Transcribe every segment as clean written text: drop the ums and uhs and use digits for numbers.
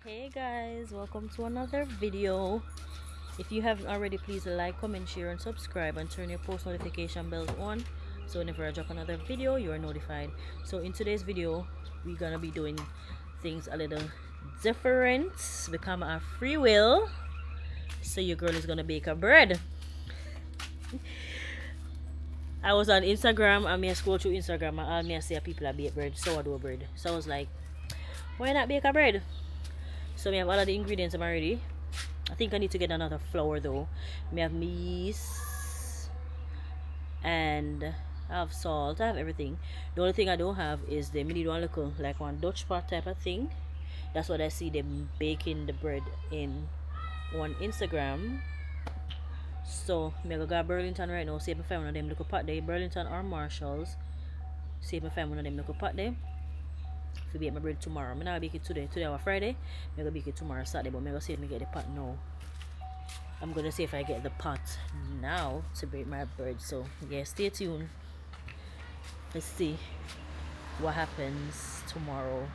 Hey guys, welcome to another video. If you haven't already, please like, comment, share and subscribe and turn your post notification bells on so whenever I drop another video you are notified. So in today's video we're gonna be doing things a little different because I have free will. So your girl is gonna bake a bread. I was on Instagram and I scroll through Instagram and all I see people that bake bread, sourdough bread. So I was like, why not bake a bread? So we have all of the ingredients already. I think I need to get another flour though. We have yeast and I have salt. I have everything. The only thing I don't have is the need one little like one Dutch pot type of thing. That's what I see them baking the bread in on Instagram. So I'm gonna go to Burlington right now. See if I find one of them little pot there. Burlington or Marshalls. See if I find one of them little pot there. To bake my bread tomorrow. I'm not bake it today. Today or Friday. I'm gonna bake it tomorrow Saturday. But I'm gonna see if I get the pot now. I'm gonna see if I get the pot now to bake my bread. So yeah, stay tuned. Let's see what happens tomorrow.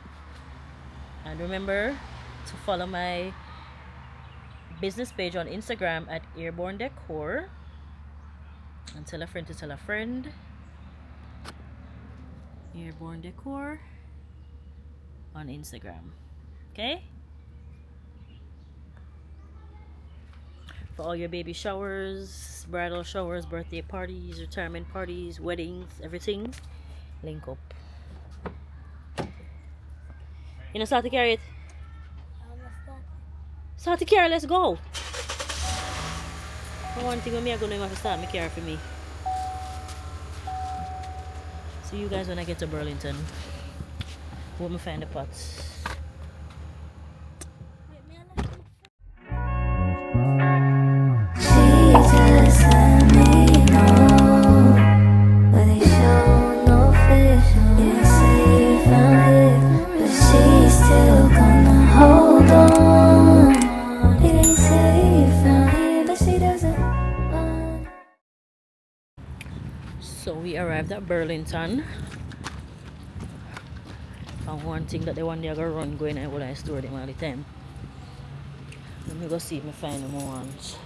And remember to follow my business page on Instagram at Airborne Decor. And tell a friend to tell a friend. Airborne Decor on Instagram. Okay? For all your baby showers, bridal showers, birthday parties, retirement parties, weddings, everything, link up. You know, start to carry it. Start to carry, let's go. One thing with me, I'm going to have to start my carry for me. See you guys when I get to Burlington. Hope me find the pots. So we arrived at Burlington. And one thing that they want to go run going and will I store them all the time. Let me go see if I find them ones.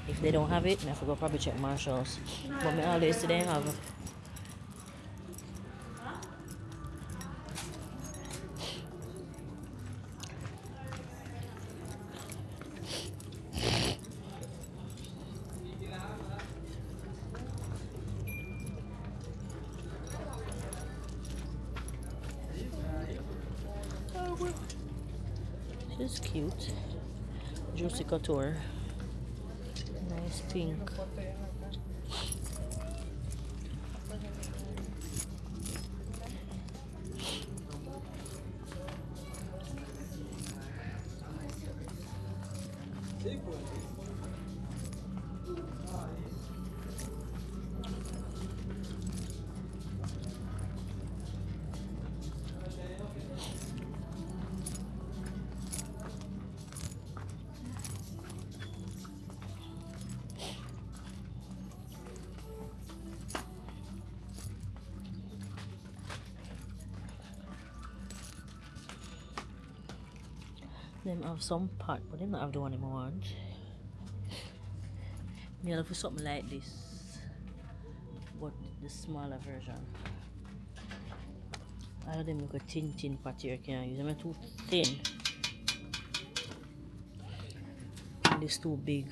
If they don't have it, I have to go probably check Marshalls. But me always see them have. This is cute. Juicy Couture. Nice pink. Them have some pot, but they don't have the one I want. Me look for something like this, but the smaller version. All of them look a tin pot here. Can I use them? Too thin. And this too big.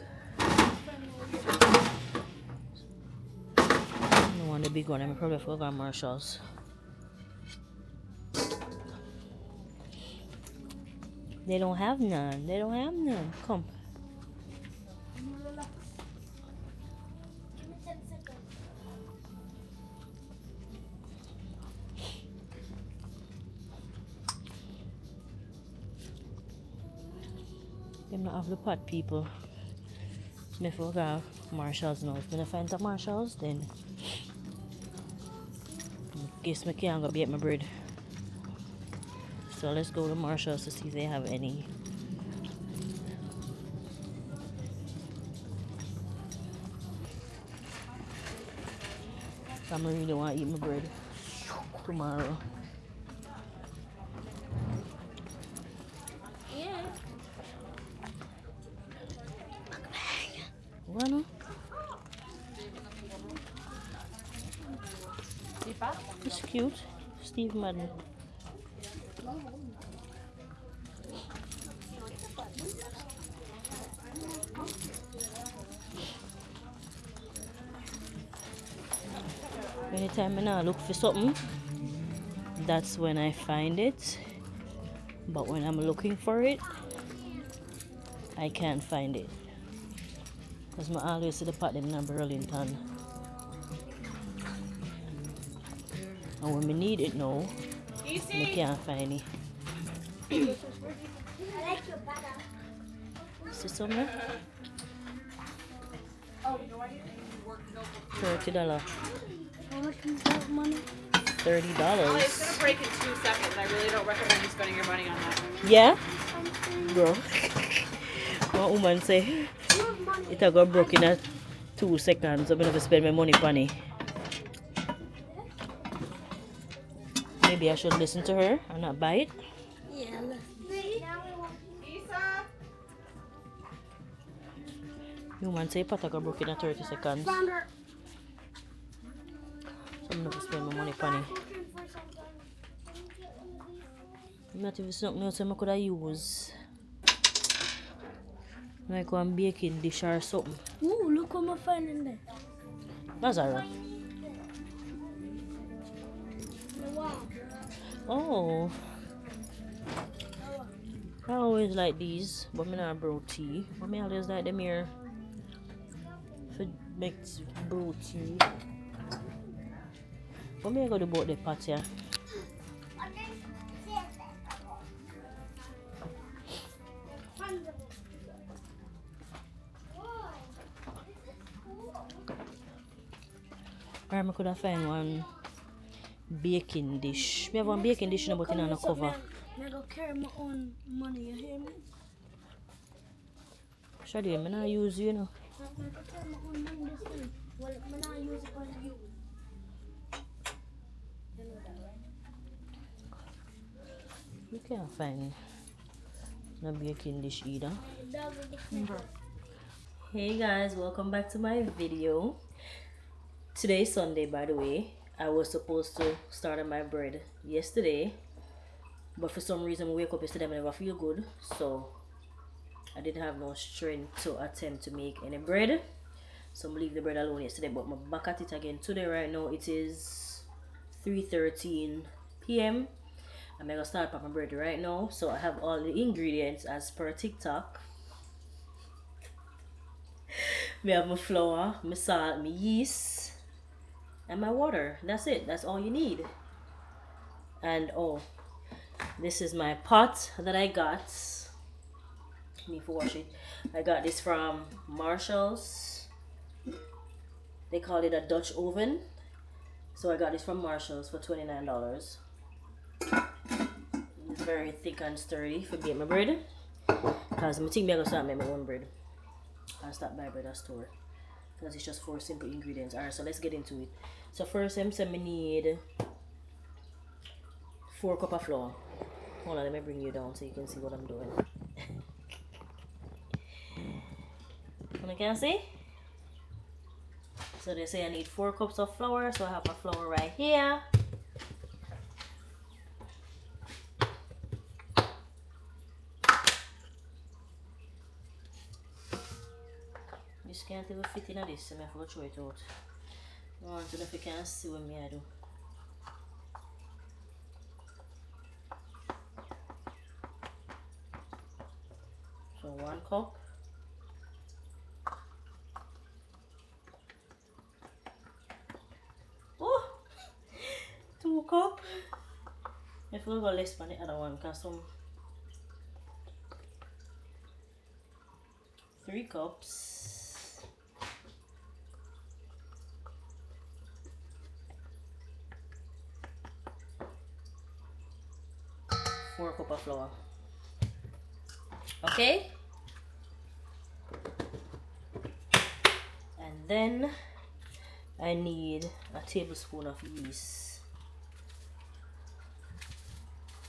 I want the big one. I'm probably forgot Marshalls. They don't have none. They don't have none. Come. Give me 10 seconds. Them not have the pot, people. Me forgot Marshalls now. If I find the Marshalls, then guess me can't go bake my bread. So let's go to Marshalls to see if they have any. I really want to eat my bread tomorrow. Bueno. It's cute. Steve Madden. Anytime I look for something, that's when I find it. But when I'm looking for it, I can't find it. Because I always see the pot in Burlington. And when we need it now, we can't find it. See something? $30. How much is that money? $30. Oh, it's gonna break in 2 seconds. I really don't recommend you spending your money on that. Yeah? Bro. One woman say it a go broke in 2 seconds. I'm gonna spend my money on it. Maybe I should listen to her and not buy it. Yeah, Isa? Woman say pot a go broke in 30 seconds. So I'm gonna spend my money on it. Not even something else I could have used. Like one baking dish or something. Ooh, look what I'm finding there. Lazaro. Wow. Oh. I always like these, but I not brew tea. But I always like them here for make brew tea. But I go to both the pot here. Or I could have find one baking dish. We have one baking dish but in on a cover. I go carry my own money, you hear me? Shadi, I not use you know. I go carry my own money this way. Well, I not use it on you. You know that, right? You can't find no baking dish either. That was the first. Hey guys, welcome back to my video. Today's Sunday, by the way. I was supposed to start on my bread yesterday, but for some reason I wake up yesterday and I never feel good, so I didn't have no strength to attempt to make any bread. So I'm leave the bread alone yesterday, but I'm back at it again today. Right now it is 3:13 p.m. I'm gonna start on my bread right now. So I have all the ingredients as per TikTok. We have my flour, my salt, my yeast, and my water. That's it. That's all you need. And oh, this is my pot that I got. Need to wash it. I got this from Marshall's. They call it a Dutch oven. So I got this from Marshall's for $29. It's very thick and sturdy for getting my bread. Because I think I'm going to start making my own bread. I'll start buying bread at store. Because it's just 4 simple ingredients. Alright, so let's get into it. So first I'm saying I need 4 cups of flour. Hold on, let me bring you down so you can see what I'm doing. You can see? So they say I need 4 cups of flour, so I have my flour right here. This can't even fit in this, so I have to throw it out. I want to know if you can see what I do. So 1 cup. Oh, 2 cups. If we go less than the other one, because some 3 cups. 4 cups of flour. Okay? And then I need a tablespoon of yeast.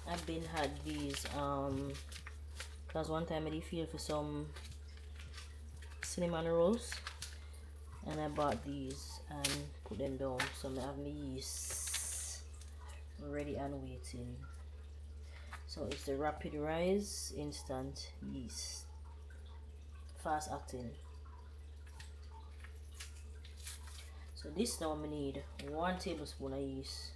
I've been had these because one time I did feel for some cinnamon rolls. And I bought these and put them down. So I have my yeast ready and waiting. So it's the Rapid Rise Instant Yeast, fast acting. So this now I need 1 tablespoon of yeast.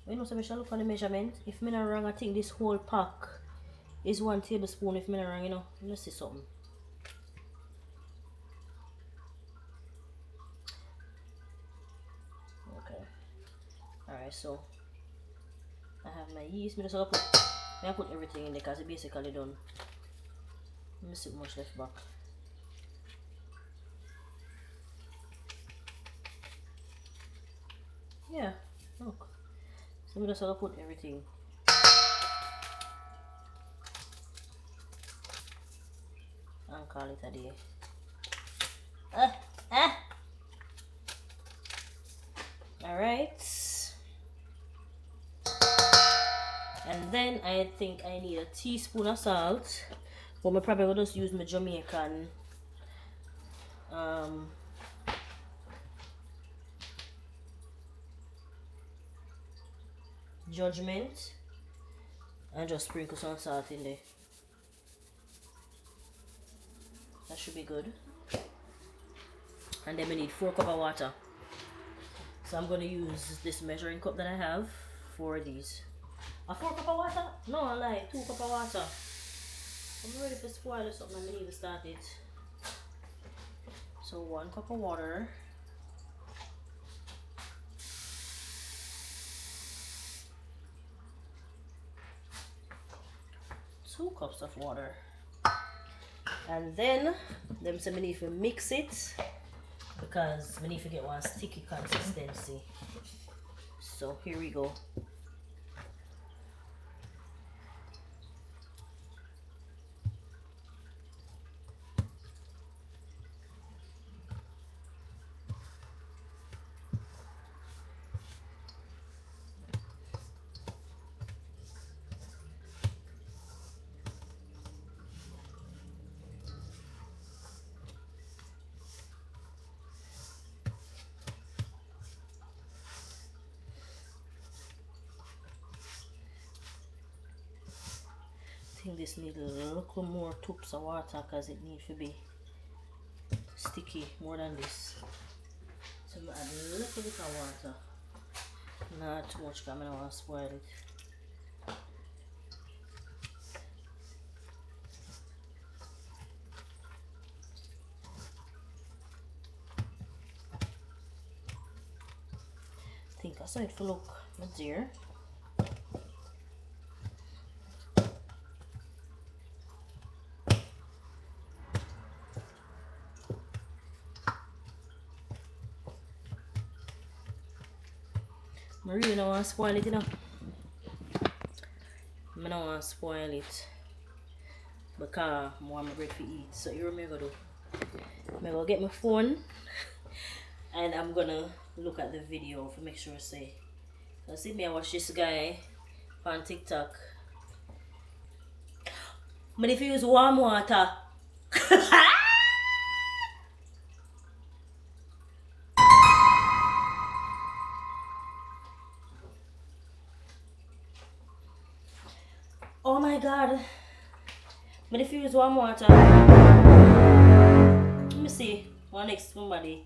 You know, so I shall look on the measurement. If I'm not wrong, I think this whole pack is 1 tablespoon. If I'm not wrong, you know. Let's see something. Okay. Alright, so I have my yeast. I'm just gonna put everything in there because it's basically done. Let me see how much left back. Yeah, look. So I'm just gonna put everything. And call it a day. Alright. And then I think I need a teaspoon of salt. But I probably will just use my Jamaican judgment and just sprinkle some salt in there. That should be good. And then we need 4 cups of water. So I'm going to use this measuring cup that I have for these. A 4 cups of water? No, I lie. 2 cups of water. I'm ready to spoil something. I need to start it. So 1 cup of water. Two cups of water. And then them say we need to mix it because we need to get one sticky consistency. So here we go. I think this needs a little more tubs of water because it needs to be sticky more than this. So I'm going to add a little bit of water. Not too much because I don't want to spoil it. I think I saw it for look, my dear. I really don't want to spoil it, you know. I don't want to spoil it because I want my bread to eat. So you remember do? I'm going to get my phone and I'm going to look at the video to make sure I say. Because see me, I watch this guy on TikTok. But if you use warm water. Oh my god. But if you use warm water. Let me see. One next somebody.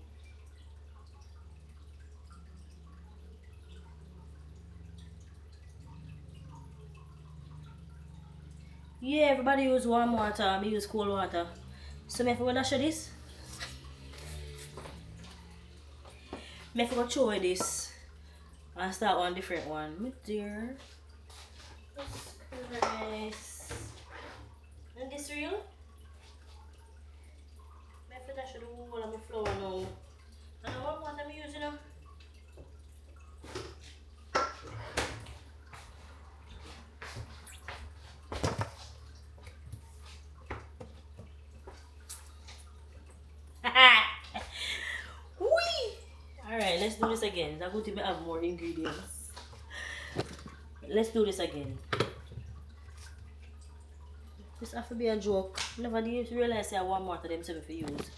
Yeah, everybody use warm water. I use cold water. So me have to show this. Me have to show you this. And start one different one. Me dear. Nice. And this real? I have to show the whole of my flour now. And I want what I'm using now. Alright, let's do this again. I'm going to have more ingredients. let's do this again. This have to be a joke. Never did realize I want more to them to use.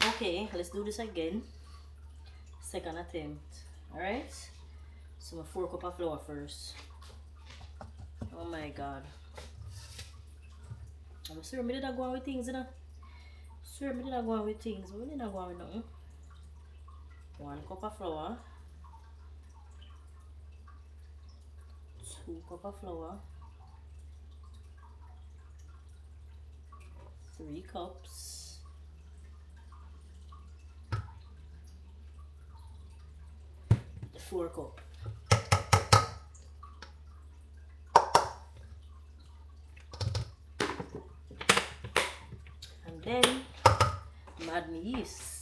Okay, let's do this again. Second attempt. Alright? So, 4 cups of flour first. Oh my god. I'm sure I didn't go on with things, you know. Sure, I didn't go on with things, but we didn't go on with nothing. 1 cup of flour. 2 cups of flour. 3 cups. 4 cups. And then add me yeast.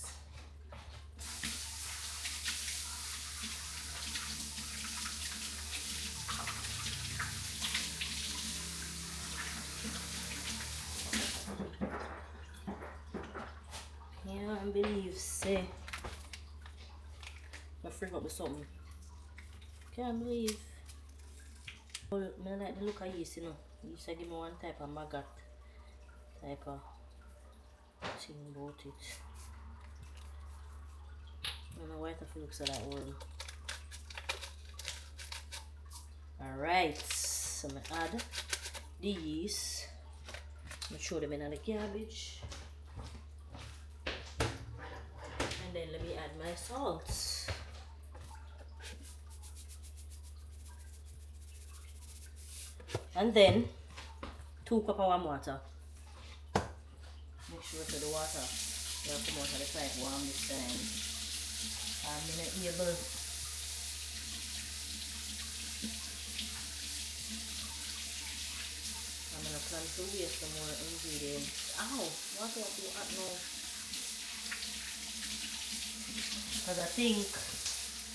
Can't believe, say, I forgot with something. Can't believe. I like the look of yeast, you know. Yeast give me one type of maggot type of thing about it. I don't know why it looks like that one. Alright, so I add the yeast. I'm throw them in the cabbage. And then let me add my salt. And then 2 cups of warm water. Make sure that the water will come out of the pipe warm this time. I'm able. I'm gonna plan to waste some more ingredients. Ow! What do I do now? Because I think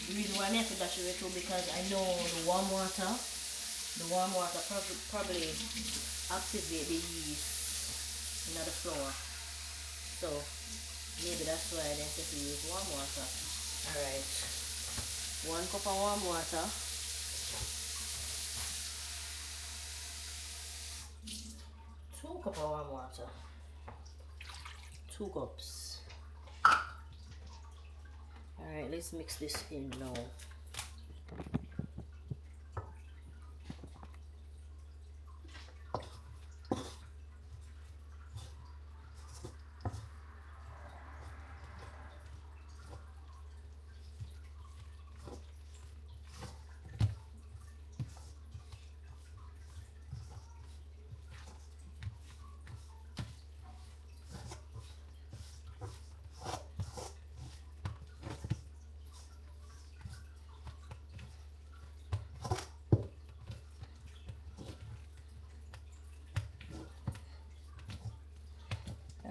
the reason why I have to dash it too, because I know the warm water probably activate the yeast in the flour. So maybe that's why I didn't have to use warm water. Alright. 1 cup of warm water. 2 cups of warm water. 2 cups. Alright, let's mix this in now.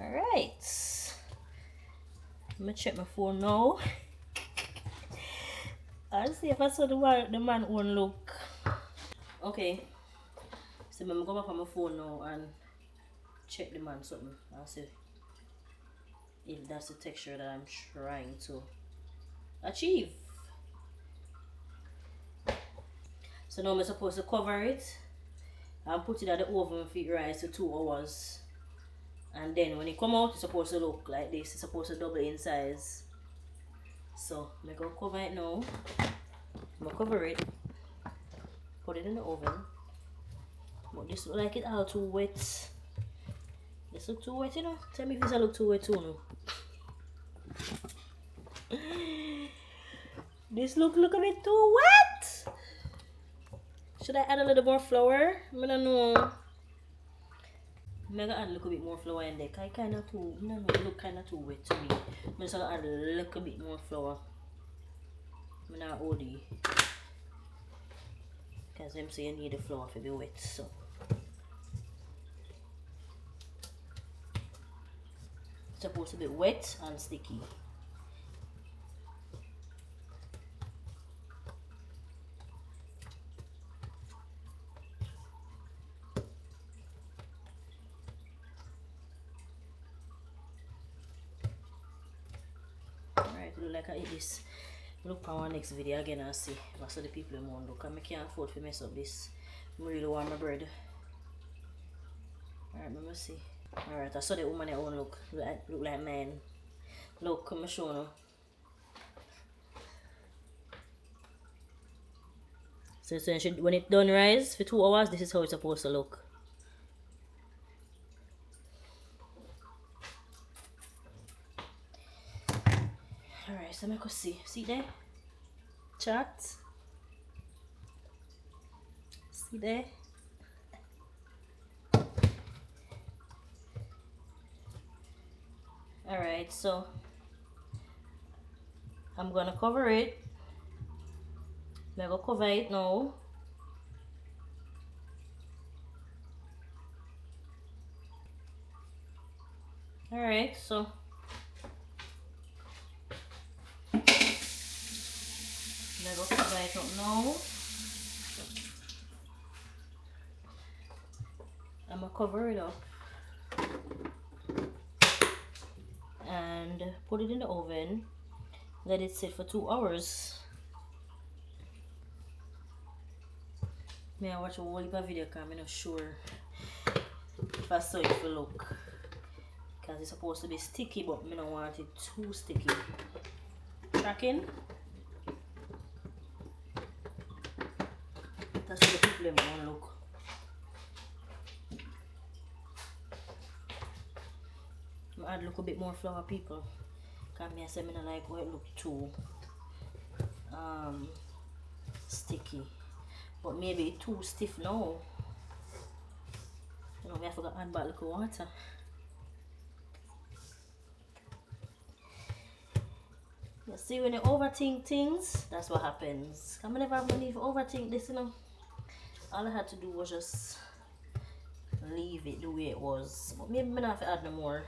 Alright, I'm gonna check my phone now. I'll see if I saw the man won't look. Okay, so I'm gonna go back on my phone now and check the man something. I'll see if that's the texture that I'm trying to achieve. So now I'm supposed to cover it and put it at the oven for it rise to 2 hours. And then when it come out, it's supposed to look like this. It's supposed to double in size. So I'm gonna cover it now. I'm gonna cover it, put it in the oven. But this look like it all too wet. This look too wet, you know? Tell me if this look too wet too, no? This look a bit too wet. Should I add a little more flour? I don't know. I'm gonna add a little bit more flour in there. It kind of too, no, it look kind of too wet to me. I'm just gonna add a little bit more flour. I'm not OD. Because I'm saying you need the flour to be wet, so. It's supposed to be wet and sticky. Alright, look like I eat this. look on our next video again and see what's the people in want look. I can't afford to mess up this. I really want my bread. Alright, let me see. Alright, I saw the woman that want look like man. Look, come and show you. So when it done rise for 2 hours, this is how it's supposed to look. Alright, so make us see. See there? Chat. See there? Alright, so I'm gonna cover it. I'm gonna cover it now. Alright, so I'm gonna cover it up now. I'm gonna cover it up and put it in the oven. Let it sit for 2 hours. May I watch a whole heap of video because I'm not sure if I saw it will look. Because it's supposed to be sticky, but I don't want it too sticky. Tracking? That's what the people want to look. I add look a bit more flour, people. Because I say I don't like how it look too sticky. But maybe too stiff now. You know, I forgot to add back a little water. You see, when you overthink things, that's what happens. I never have money to overthink this, you know. All I had to do was just leave it the way it was. But maybe I don't have to add no more.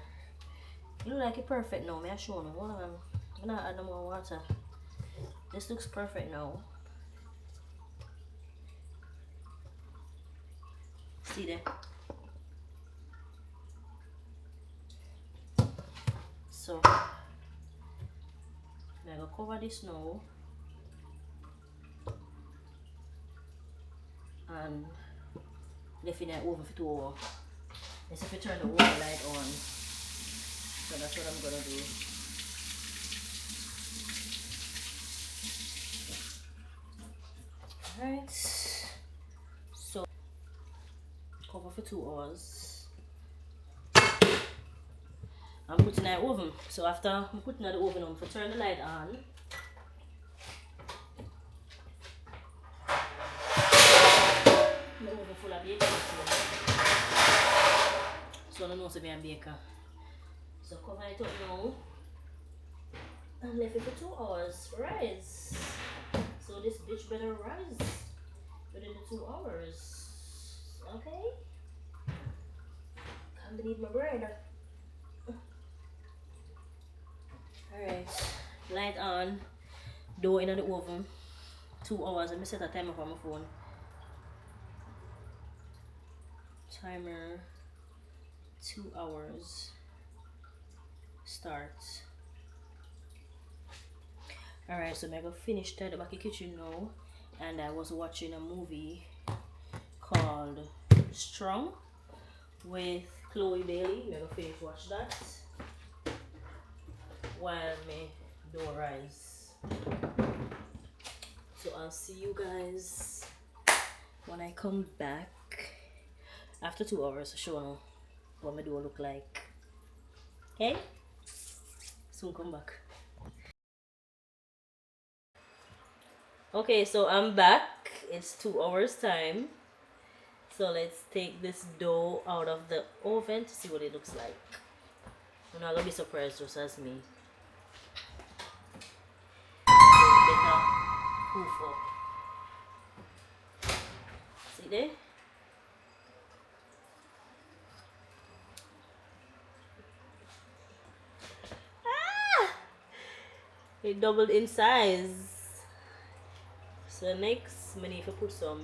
You look like it's perfect now. May I show you? Hold on. I'm not add no more water. This looks perfect now. See there? So I'm gonna cover this now and leave it in the oven for 2 hours. Let's see if we turn the water light on. So that's what I'm gonna do. Alright. So cover for 2 hours. I'm putting it in the oven. So after I'm putting it in the oven, I'm going to turn the light on. The oven full of bacon. So I don't know to be a baker. So cover it up now. And leave it for 2 hours to rise. So this bitch better rise within the 2 hours. Okay? Can't believe my bread. Alright, light on, dough in the oven, 2 hours. Let me set a timer for my phone. Timer, 2 hours, start. Alright, so I'm going to finish the back in the kitchen now. And I was watching a movie called Strong with Chloe Bailey. I'm going to finish watch that while me do rise. So I'll see you guys when I come back after 2 hours to show you what my dough look like. Okay? Soon come back. Okay, so I'm back. It's 2 hours time. So let's take this dough out of the oven to see what it looks like. You're not gonna be surprised just as me. Better poof up. See there? Ah! It doubled in size. So next, I need to put some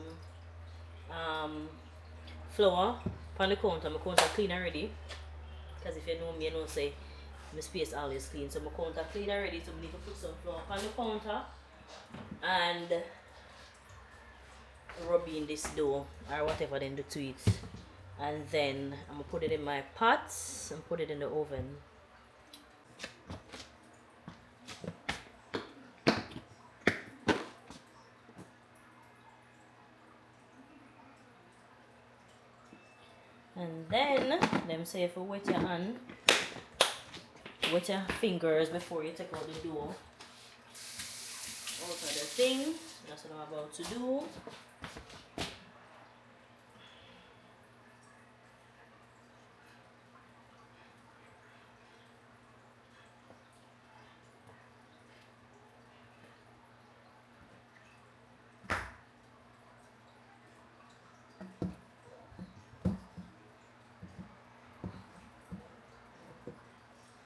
flour on the counter. My counter clean already. Because if you know me, you know say My space always clean. So my counter clean already, so I need to put some flour on the counter and rub in this dough or whatever then do to it. And then I'm gonna put it in my pots and put it in the oven. And then them say if you wet your hand, wet your fingers before you take out the dough out of the thing. That's what I'm about to do.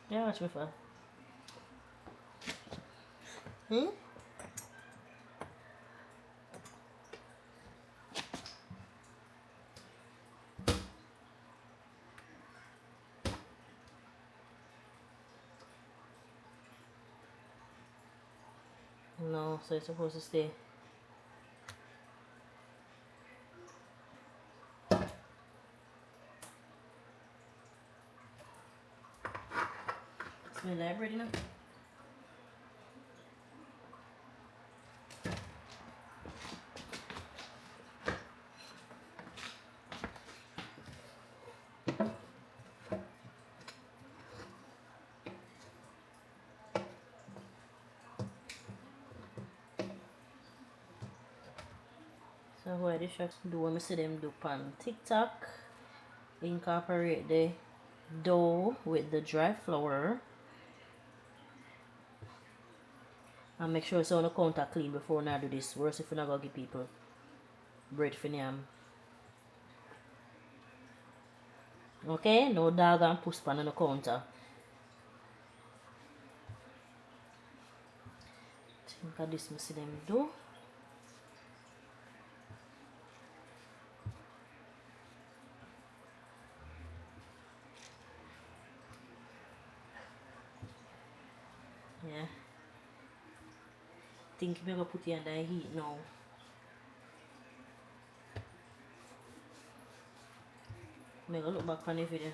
Yeah, watch me for. No, so it's supposed to stay. Smell like bread, you know? So what the chefs do when I see them do pan TikTok, incorporate the dough with the dry flour and make sure it's on the counter clean before I do this. Worse if you're not gonna give people bread for them. Okay, no dog and push pan on the counter. Think of this I see them do. Yeah. Think I'm gonna put it under heat now. I'm gonna look back on the video.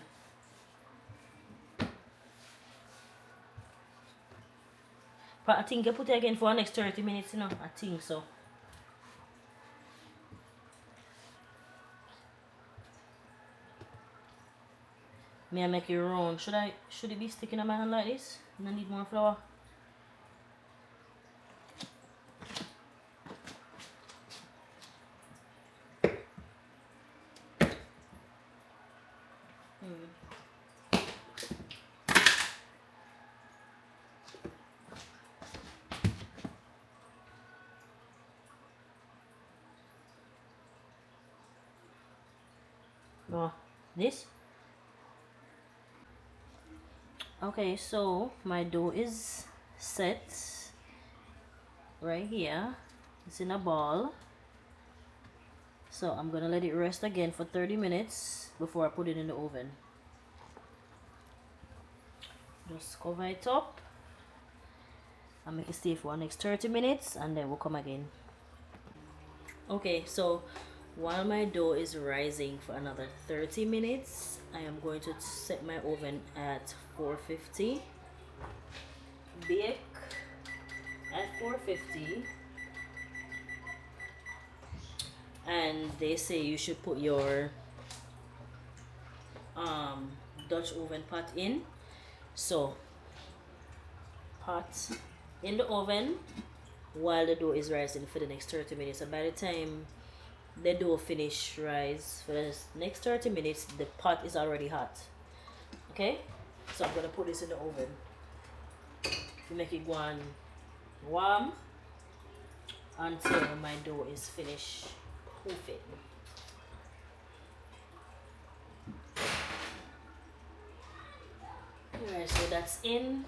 But I think I put it again for the next 30 minutes, you know. I think so. May I make it round? Should it be sticking on my hand like this? And I need more flour. Oh, this? Okay, so my dough is set right here. It's in a ball. So I'm gonna let it rest again for 30 minutes before I put it in the oven. Just cover it up and make it stay for the next 30 minutes and then we'll come again. Okay, so while my dough is rising for another 30 minutes, I am going to set my oven at 450. Bake at 450. And they say you should put your Dutch oven pot in. So pot in the oven while the dough is rising for the next 30 minutes. And by the time the dough finish rise for the next 30 minutes, the pot is already hot. Okay, so I'm gonna put this in the oven to make it go on warm until my dough is finished proofing. Alright, so that's in,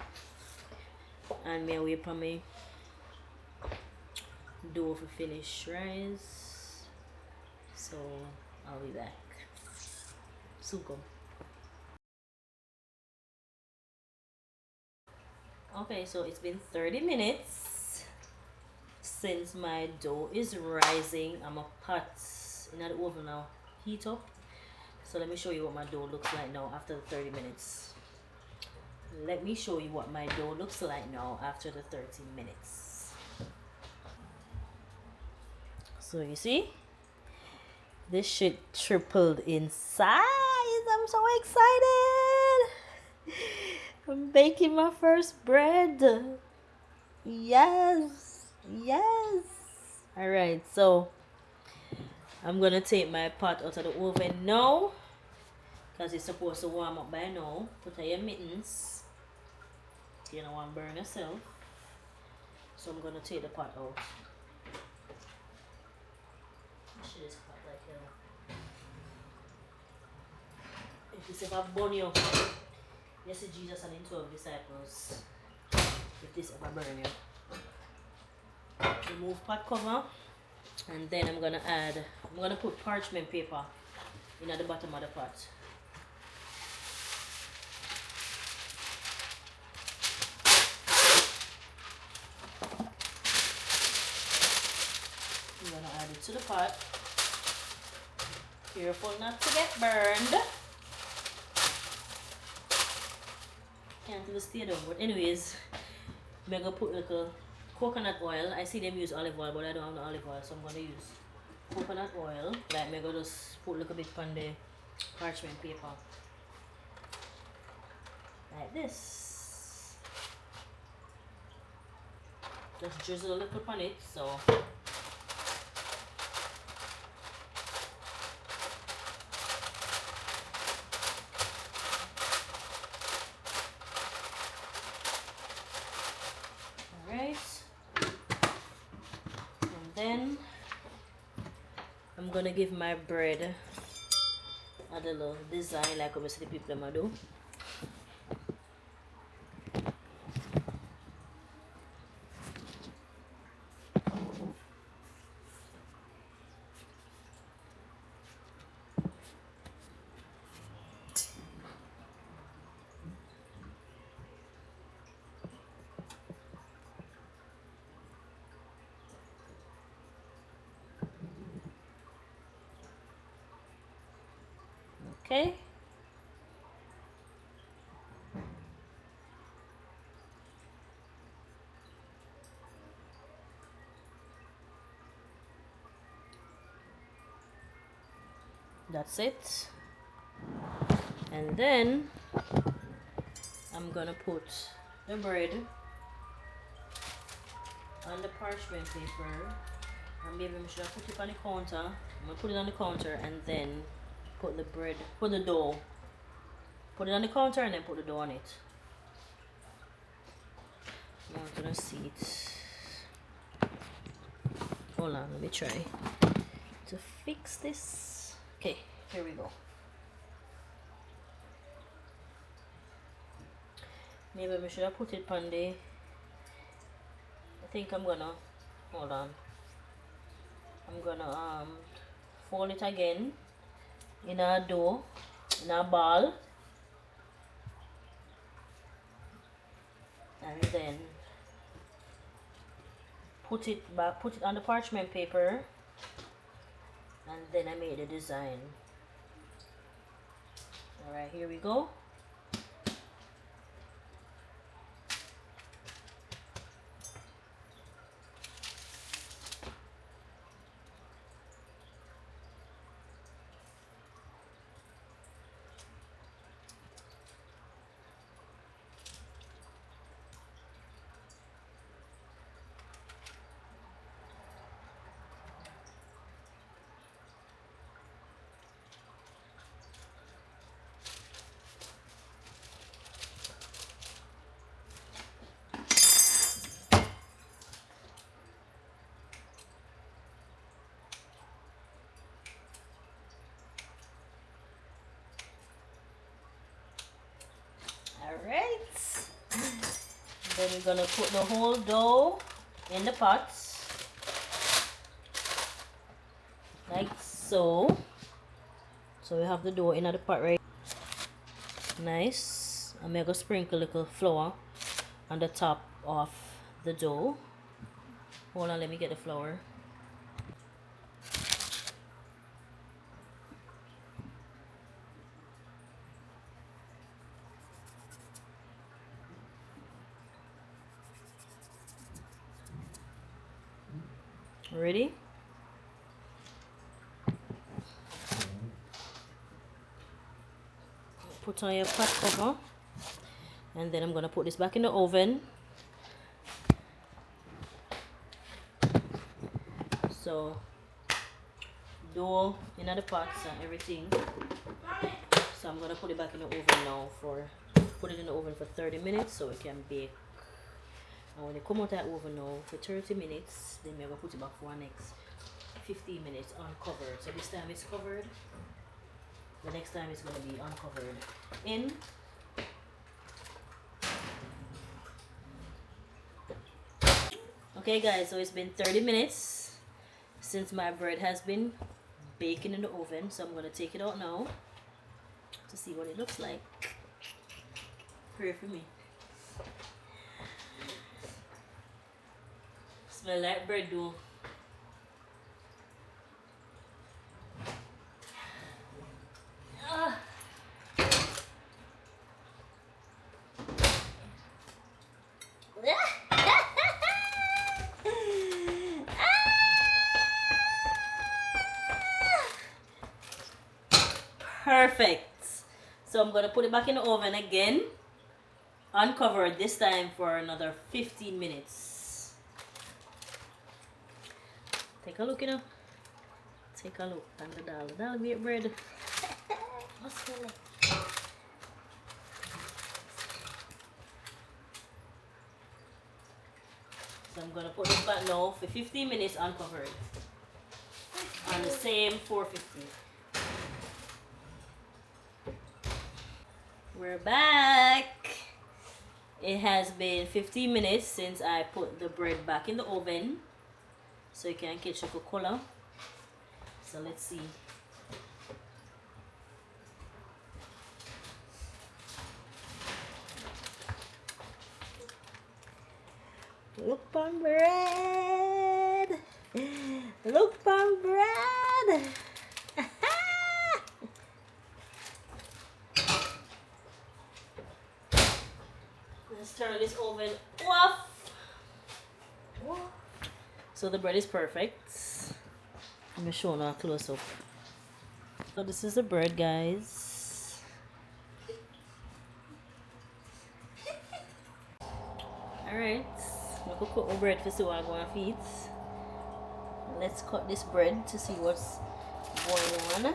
and me wait for me dough to finish rise. So I'll be back soon. Come. Okay, so it's been 30 minutes since my dough is rising. I'm a pot in the oven now, heat up. So let me show you what my dough looks like now after the 30 minutes. Let me show you what my dough looks like now after the 30 minutes. So you see, this shit tripled in size. I'm so excited. I'm baking my first bread. Yes, yes. All right, so I'm gonna take my pot out of the oven now because it's supposed to warm up by now. Put on your mittens. You don't want to burn yourself. So I'm gonna take the pot out. Shit is hot like hell. If this ever burn you, you see Jesus and his 12 disciples. If this ever burn you. Remove pot cover, and then I'm gonna put parchment paper in at the bottom of the pot. I'm gonna add it to the pot. Careful not to get burned. Can't even stay down, but anyways, I'm gonna put little coconut oil. I see them use olive oil, but I don't have the olive oil, so I'm gonna use coconut oil. Like I'm gonna just put a little bit on the parchment paper. Like this. Just drizzle a little on it, so alright. And then I'm gonna give my bread a little design like obviously the people might do. Okay. That's it. And then I'm gonna put the bread on the parchment paper, and maybe I should put it on the counter. I'm gonna put it on the counter and then put the bread, put the dough, put it on the counter and then put the dough on it. I'm gonna see it. Hold on, let me try to fix this. Okay, here we go. Maybe I should have put it on the, I think I'm gonna, hold on. I'm gonna fold it again in a dough, in a ball. And then put it back, put it on the parchment paper, and then I made the design. Alright, here we go. Alright. Then we're gonna put the whole dough in the pot. Like so. So we have the dough in the pot right. Nice. I'm gonna sprinkle a little flour on the top of the dough. Hold on, let me get the flour. Ready? Put on your pot cover, and then I'm gonna put this back in the oven. So dough in the pots and everything. So I'm gonna put it back in the oven now put it in the oven for 30 minutes so it can bake. And when it come out of that oven now for 30 minutes, then we're gonna put it back for our next 15 minutes uncovered. So this time it's covered. The next time it's gonna be uncovered. Okay guys, so it's been 30 minutes since my bread has been baking in the oven. So I'm gonna take it out now to see what it looks like. Pray for me. Smell like bread dough. Perfect. So I'm gonna put it back in the oven again, uncovered this time for another 15 minutes. Take a look, you know. Take a look at the dal. That'll be bread. What's the name? So I'm gonna put this back now for 15 minutes uncovered on the same 450. We're back. It has been 15 minutes since I put the bread back in the oven so you can catch the color. So let's see. Look on bread. Look on bread. Let's turn this oven off. So the bread is perfect. Let me show you a close up. So this is the bread, guys. Alright, we could cook the bread for see what I'm going to feed. Let's cut this bread to see what's going on.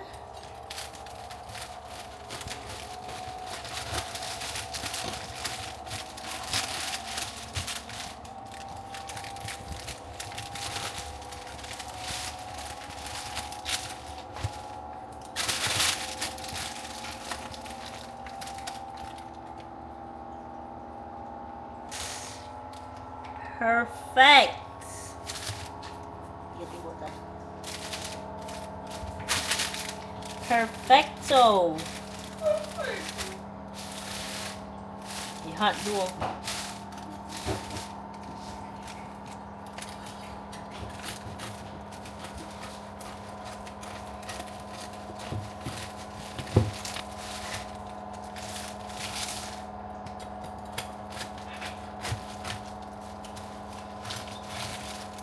Perfect. Perfecto. The hot dough.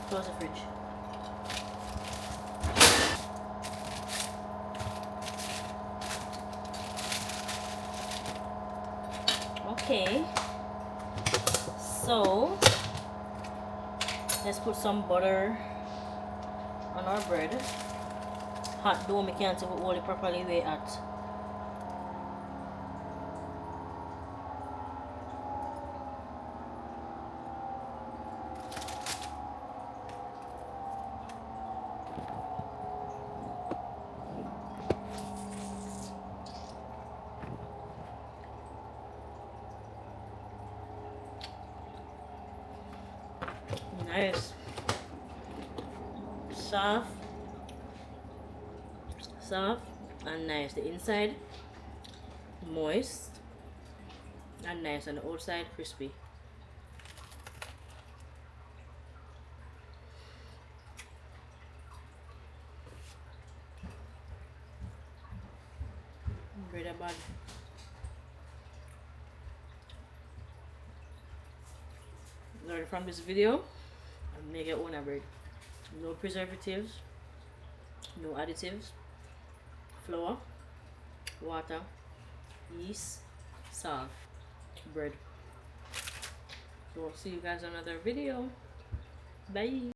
Close the fridge. Okay, so let's put some butter on our bread. Hot dough, we can't hold it properly way at. Nice. Soft and nice. The inside moist and nice, and the outside crispy. Bread are bad. Learn from this video and make your own bread. No preservatives, no additives, flour, water, yeast, salt, bread. So see you guys on another video. Bye.